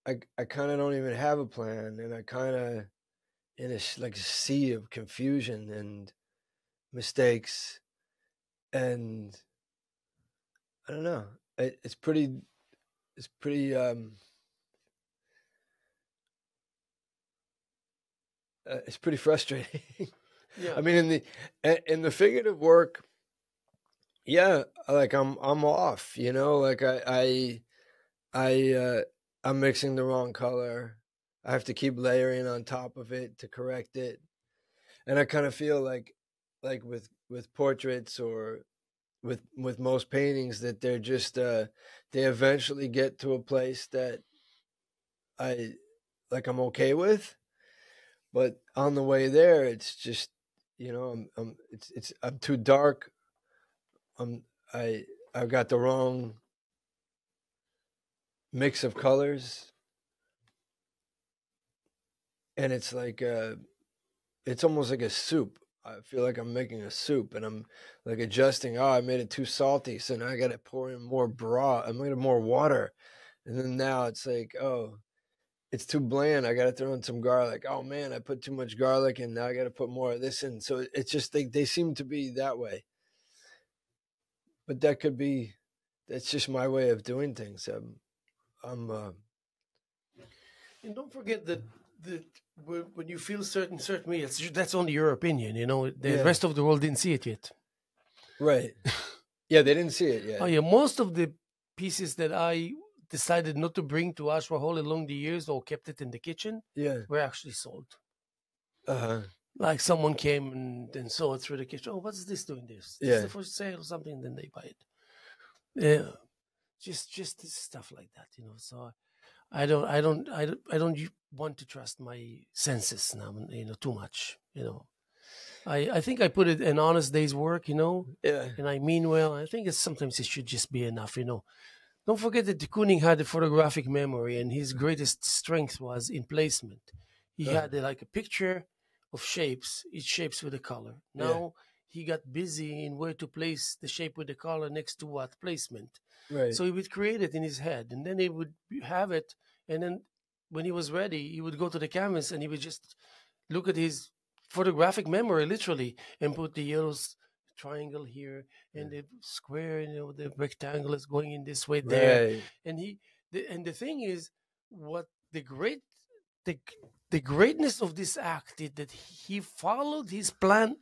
I kind of don't even have a plan, and I kind of in a like a sea of confusion and mistakes, and I don't know. It's pretty. It's pretty. It's pretty frustrating. Yeah. I mean, in the figurative work, yeah, like I'm off. Like I'm mixing the wrong color. I have to keep layering on top of it to correct it, and I kind of feel like with portraits or with most paintings that they're just they eventually get to a place that I'm okay with. But on the way there, it's just, I'm too dark. I'm I I've got the wrong mix of colors, and it's like it's almost like a soup. I feel like I'm making a soup, and I'm like adjusting. Oh, I made it too salty, so now I got to pour in more broth. I made it more water, and then now it's like, oh, it's too bland. I got to throw in some garlic. Oh man, I put too much garlic, and now I got to put more of this in. So it's just they seem to be that way, but that's just my way of doing things. I'm And don't forget that when you feel certain way, that's only your opinion. The Yeah. rest of the world didn't see it yet. right. Yeah, they didn't see it yet. Oh yeah, most of the pieces that I decided not to bring to Ashwahol along the years or kept it in the kitchen Yeah. were actually sold. Uh-huh. Like someone came and saw it through the kitchen. Oh, what's this doing this? Yeah. Is it for sale or something? And then they buy it. Yeah, just stuff like that. So I don't want to trust my senses now. Too much. I think I put it an honest day's work. Yeah. And I mean well. I think sometimes it should just be enough. Don't forget that de Kooning had a photographic memory, and his greatest strength was in placement. He had like a picture of shapes, each shapes with a color. Now he got busy in where to place the shape with the color next to what placement. Right. So he would create it in his head, and then he would have it, and then when he was ready, he would go to the canvas and he would just look at his photographic memory literally and put the yellow triangle here and the square, the rectangle is going in this way there. Right. And the thing is, what the greatness of this act is that he followed his plan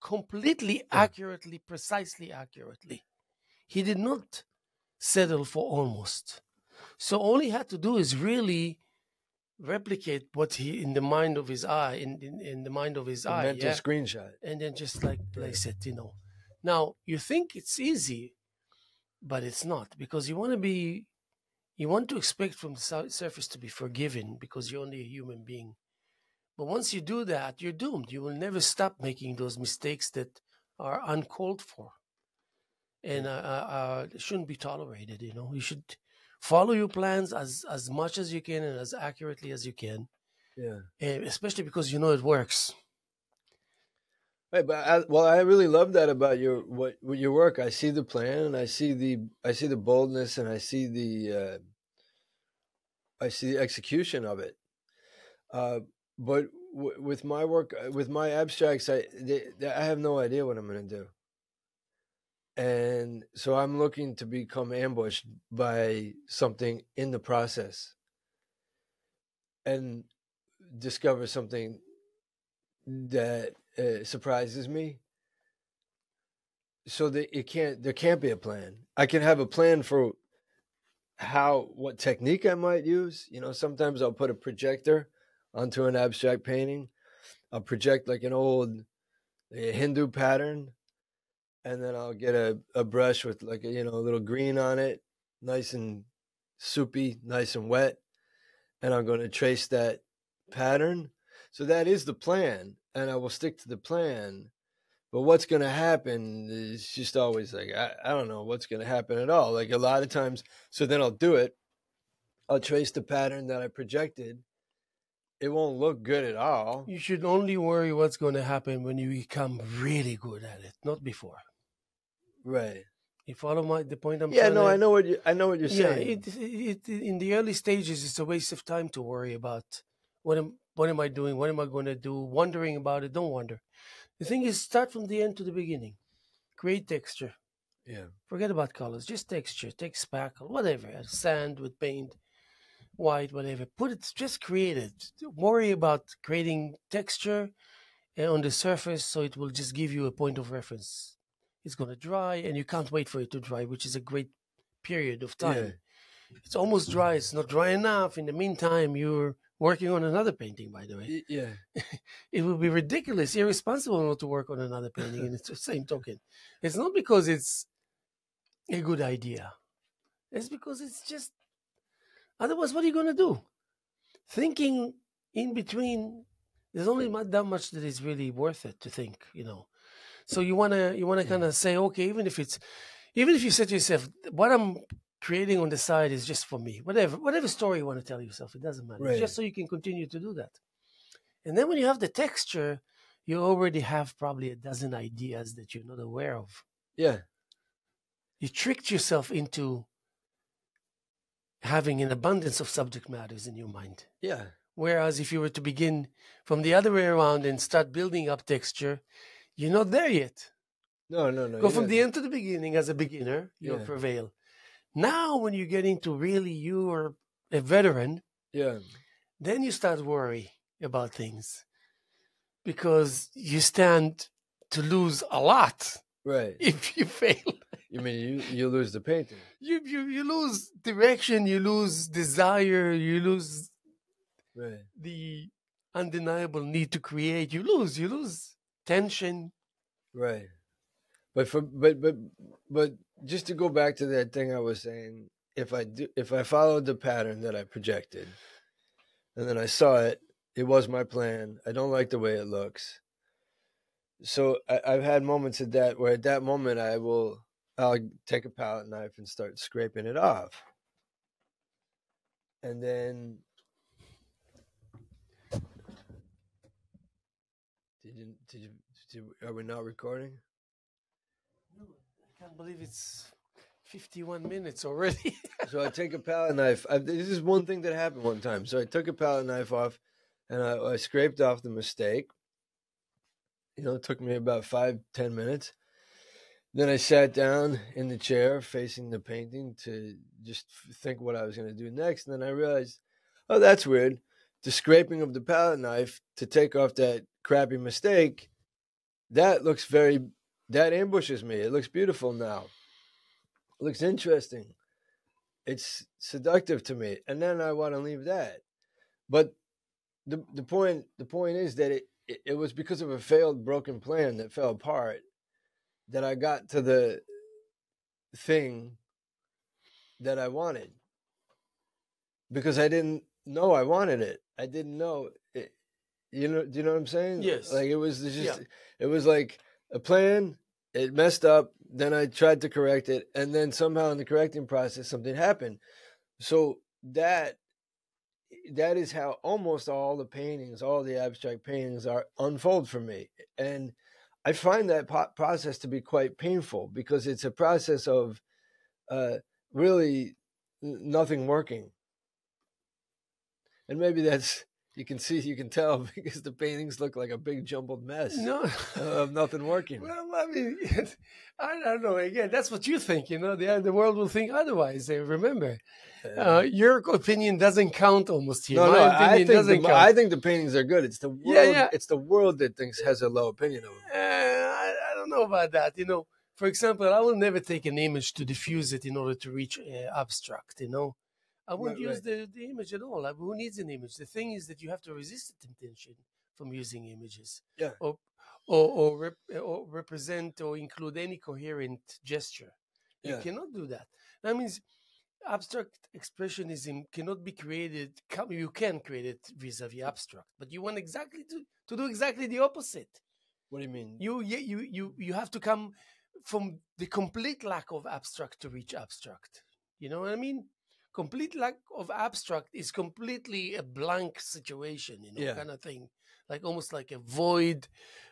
completely accurately, precisely accurately. He did not settle for almost. So all he had to do is really replicate what he in the mind of his eye, in the mind of his The eye, mental screenshot. and then just like place it. Now you think it's easy, but it's not, because you want to expect from the surface to be forgiven because you're only a human being. But once you do that, you're doomed. You will never stop making those mistakes that are uncalled for and shouldn't be tolerated. You should follow your plans as much as you can and as accurately as you can. Yeah. And especially because it works. Right, but I really love that about your work. I see the plan, and I see the boldness, and I see the execution of it. But with my work, with my abstracts, I have no idea what I'm going to do, and so I'm looking to become ambushed by something in the process, and discover something that surprises me. So that there can't be a plan. I can have a plan for what technique I might use. Sometimes I'll put a projector onto an abstract painting. I'll project like an old Hindu pattern, and then I'll get a brush with like a little green on it, nice and soupy, nice and wet, and I'm going to trace that pattern. So that is the plan, and I will stick to the plan. But what's going to happen is just always like, I don't know what's going to happen at all. Like a lot of times, so then I'll do it. I'll trace the pattern that I projected. It won't look good at all. You should only worry what's going to happen when you become really good at it, not before. Right. You follow the point I'm Yeah, trying no, to... I know what you're saying. It in the early stages, it's a waste of time to worry about what am I doing, what am I going to do, wondering about it. Don't wonder. The thing is, start from the end to the beginning. Create texture. Yeah. Forget about colors. Just texture. Take spackle, whatever. Sand with paint, white, whatever. Just create it. Worry about creating texture on the surface so it will just give you a point of reference. It's going to dry and you can't wait for it to dry, which is a great period of time. Yeah. It's almost dry. It's not dry enough. In the meantime, you're working on another painting, by the way. Yeah. It would be ridiculous, irresponsible not to work on another painting. And it's the same token. It's not because it's a good idea. It's because it's just... Otherwise, what are you going to do? Thinking in between There's only that much that is really worth it to think, So you wanna kind of say, okay, even if you said to yourself, what I'm creating on the side is just for me, whatever story you want to tell yourself, it doesn't matter. It's Right. just so you can continue to do that. And then when you have the texture, you already have probably a dozen ideas that you're not aware of. Yeah. You tricked yourself into having an abundance of subject matters in your mind. Yeah. Whereas if you were to begin from the other way around and start building up texture, you're not there yet. No. Go from the end to the beginning as a beginner, you'll Yeah. prevail. Now, when you get into really you're a veteran, Yeah. then you start worry about things because you stand to lose a lot Right. if you fail. You mean you lose the painting? You lose direction, you lose desire, you lose Right. the undeniable need to create. You lose tension. Right. But just to go back to that thing I was saying, if I followed the pattern that I projected, and then I saw it, it was my plan. I don't like the way it looks. So I've had moments of that where at that moment I'll take a palette knife and start scraping it off, and then are we not recording? No, I can't believe it's 51 minutes already. So I take a palette knife. This is one thing that happened one time. So I took a palette knife off, and I scraped off the mistake. It took me about 5-10 minutes. Then I sat down in the chair facing the painting to just think what I was going to do next. And then I realized, oh, that's weird. The scraping of the palette knife to take off that crappy mistake, that ambushes me. It looks beautiful now. It looks interesting. It's seductive to me. And then I want to leave that. But the point is that it was because of a failed, broken plan that fell apart that I got to the thing that I wanted, because I didn't know I wanted it. I didn't know it. Do you know what I'm saying? Yes. Like it was just, It was like a plan. It messed up. Then I tried to correct it, and then somehow in the correcting process, something happened. So that is how almost all the paintings, all the abstract paintings, unfold for me, and I find that process to be quite painful because it's a process of really nothing working. And maybe that's, you can tell because the paintings look like a big jumbled mess of nothing working. Well, I mean, I don't know. Again, that's what you think. The world will think otherwise. Remember, your opinion doesn't count almost here. No, I think the paintings are good. It's the world. It's the world that has a low opinion of them. I don't know about that. For example, I will never take an image to diffuse it in order to reach abstract. I wouldn't use the image at all. Who needs an image? The thing is that you have to resist the temptation from using images. Yeah. Or represent or include any coherent gesture. You cannot do that. That means abstract expressionism cannot be created. You can create it vis-a-vis abstract, but you want exactly to do exactly the opposite. What do you mean? You have to come from the complete lack of abstract to reach abstract. You know what I mean? Complete lack of abstract is completely a blank situation, kind of thing, like almost like a void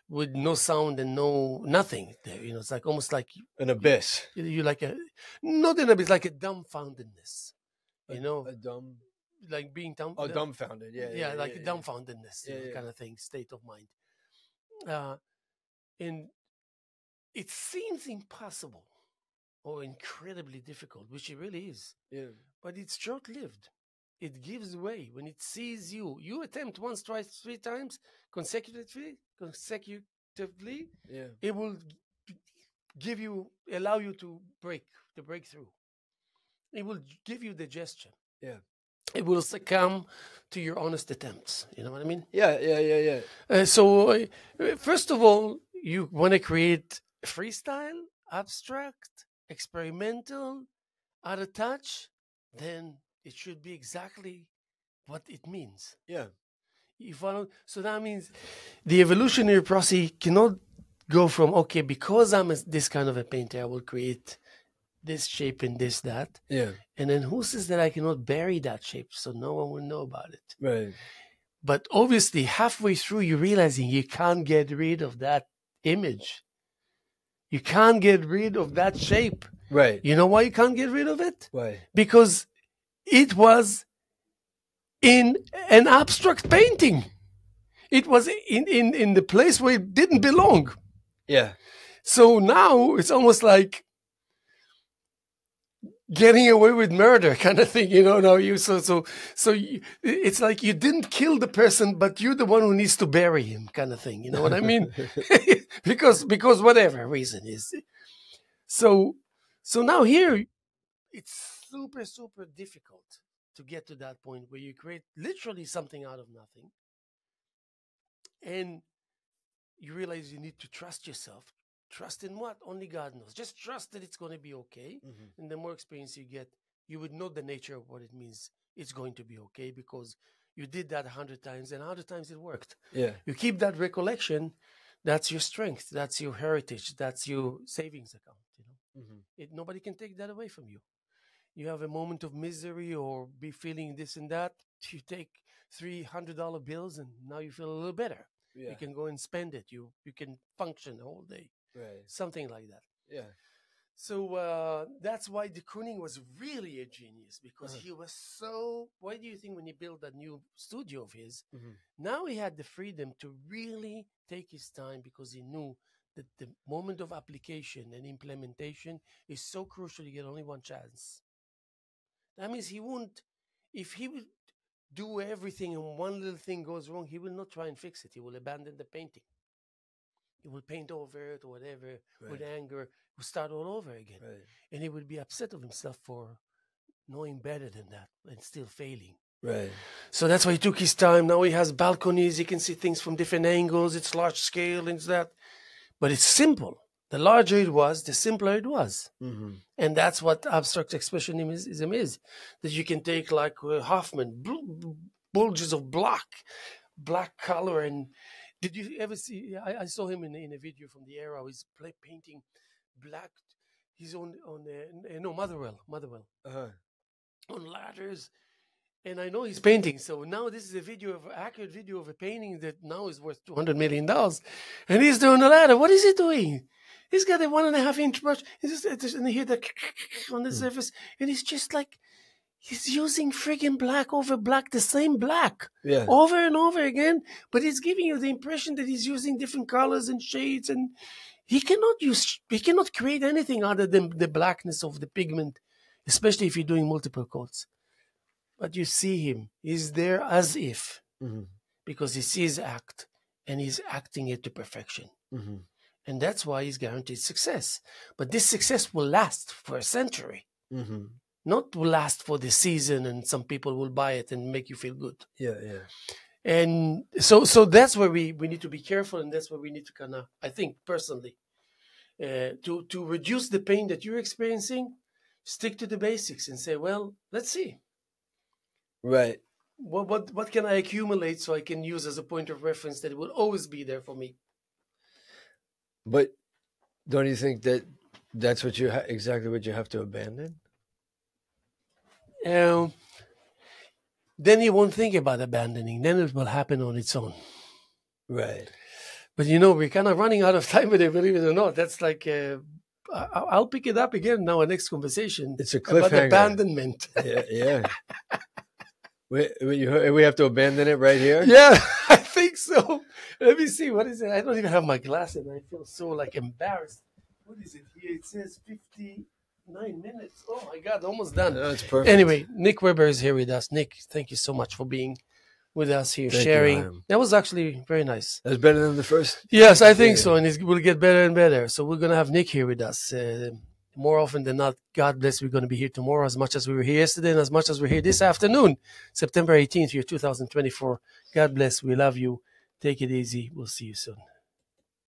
with no sound and nothing there. It's like almost like an abyss. You like not an abyss, like a dumbfoundedness. A dumb, like being dumbfounded. Yeah, like a dumbfoundedness, kind of thing, state of mind. And it seems impossible or incredibly difficult, which it really is. Yeah. But it's short-lived. It gives way when it sees you. You attempt once, twice, 3 times consecutively. Yeah. It will allow you to break through. It will give you the gesture. Yeah. It will succumb to your honest attempts. You know what I mean? Yeah. So, first of all, you want to create freestyle, abstract, experimental, out of touch, then it should be exactly what it means. Yeah. You follow? So that means the evolutionary process cannot go from, okay, because I'm this kind of a painter, I will create this shape and this, that. Yeah. And then who says that I cannot bury that shape so no one will know about it? Right. But obviously, halfway through, you're realizing you can't get rid of that image. You can't get rid of that shape. Right. You know why you can't get rid of it? Why? Because it was in an abstract painting. It was in the place where it didn't belong. Yeah. So now it's almost like getting away with murder kind of thing, you know. Now it's like you didn't kill the person, but you're the one who needs to bury him, kind of thing. You know what I mean? because whatever reason is. So now here, it's super, super difficult to get to that point where you create literally something out of nothing, and you realize you need to trust yourself. Trust in what? Only God knows. Just trust that it's going to be okay. Mm-hmm. And the more experience you get, you would know the nature of what it means. It's going to be okay because you did that 100 times, and 100 times it worked. Yeah. You keep that recollection. That's your strength. That's your heritage. That's your savings account. You know, mm-hmm. Nobody can take that away from you. You have a moment of misery or be feeling this and that. You take $300 bills, and now you feel a little better. Yeah. You can go and spend it. You can function the whole day. Right. Something like that. Yeah. So that's why de Kooning was really a genius, because he was so. Why do you think when he built that new studio of his, now he had the freedom to really take his time, because he knew that the moment of application and implementation is so crucial. You get only one chance. That means he won't. If he would do everything and one little thing goes wrong, he will not try and fix it. He will abandon the painting. He will paint over it or whatever, with anger, will start all over again. Right. And he would be upset of himself for knowing better than that and still failing. Right. So that's why he took his time. Now he has balconies. He can see things from different angles. It's large scale and that. But it's simple. The larger it was, the simpler it was. Mm-hmm. And that's what abstract expressionism is. That you can take like Hoffman, bulges of black color. And did you ever see, I saw him in a video from the era. He's painting black. He's on Motherwell. On ladders. And I know he's painting. So now this is accurate video of a painting that now is worth $200 million. And he's doing a ladder. What is he doing? He's got a 1.5-inch brush. And he hit that on the surface. And he's just like, he's using friggin' black over black, the same black, over and over again. But he's giving you the impression that he's using different colors and shades. And he cannot create anything other than the blackness of the pigment, especially if you're doing multiple coats. But you see him, he's there as if, because he sees act, and he's acting it to perfection. Mm-hmm. And that's why he's guaranteed success. But this success will last for a century. Mm-hmm. Not will last for the season, and some people will buy it and make you feel good. Yeah. And so that's where we need to be careful, and that's where we need to kind of, I think, personally, to reduce the pain that you're experiencing, stick to the basics and say, well, let's see. Right. What can I accumulate so I can use as a point of reference that it will always be there for me? But don't you think that that's what exactly what you have to abandon? Then you won't think about abandoning. Then it will happen on its own. Right. But we're kind of running out of time with it, believe it or not. That's like, I'll pick it up again now, our next conversation. It's a cliffhanger. About abandonment. Yeah. We have to abandon it right here? Yeah, I think so. Let me see. What is it? I don't even have my glasses. I feel so embarrassed. What is it here? It says 59 minutes. Oh my God, almost done. That's perfect. Anyway, Nick Weber is here with us. Nick, thank you so much for being with us here, sharing. That was actually very nice. That was better than the first? Yes, I think so. And it will get better and better. So we're going to have Nick here with us. More often than not, God bless, we're going to be here tomorrow as much as we were here yesterday and as much as we're here this afternoon, September 18th, year 2024. God bless. We love you. Take it easy. We'll see you soon.